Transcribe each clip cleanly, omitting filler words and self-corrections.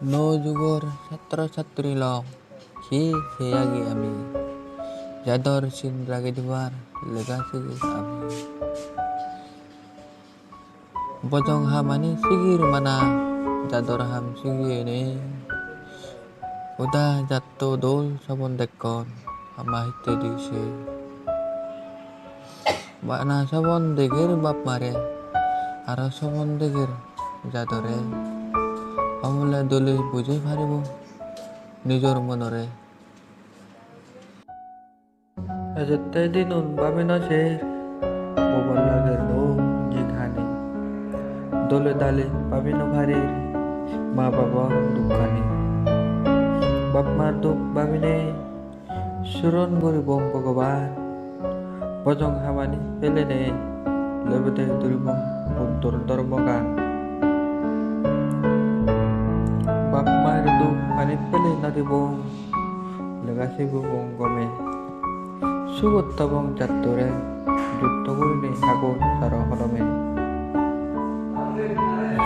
no যুগৰ ছাত্ৰ ছাত্ৰী লগ সি সেয়াগি আমি যাদৰ চিন ৰাগি দিবাৰ লেগাছিগি আমি bojong hamani sigir mana jador ham sigine udah jatuh dol sabon dekon ama hite dise bakna sabon degir bap mare aro sabon degir jadore amule dole বুঝে পারিব নিজর মনরে আজতে দিনুন বাবে নছে মোবাইল লাগে নো জিঘানি দলে দালে পাবি না ভারী মা বাবা দুঃখানি বাপ মার দুঃখ ভাবিনে সুরন করিব ভগবান বজং হামানি পেলে নে লেবেদে দুরিব বুদ্ধর ধর্মগান বাপ মায়ের দুঃখ পানি পেলে না দিব লেগাছিব গমে সুগত্তবং যাত্তরে যুদ্ধ করিলে সাগর সার হলমে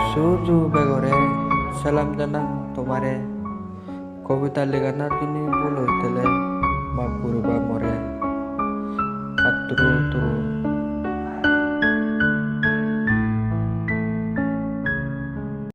সুজু বেগরে সালাম জানান তোমারে কবিতা লেখানোর তিনি বলে দিলে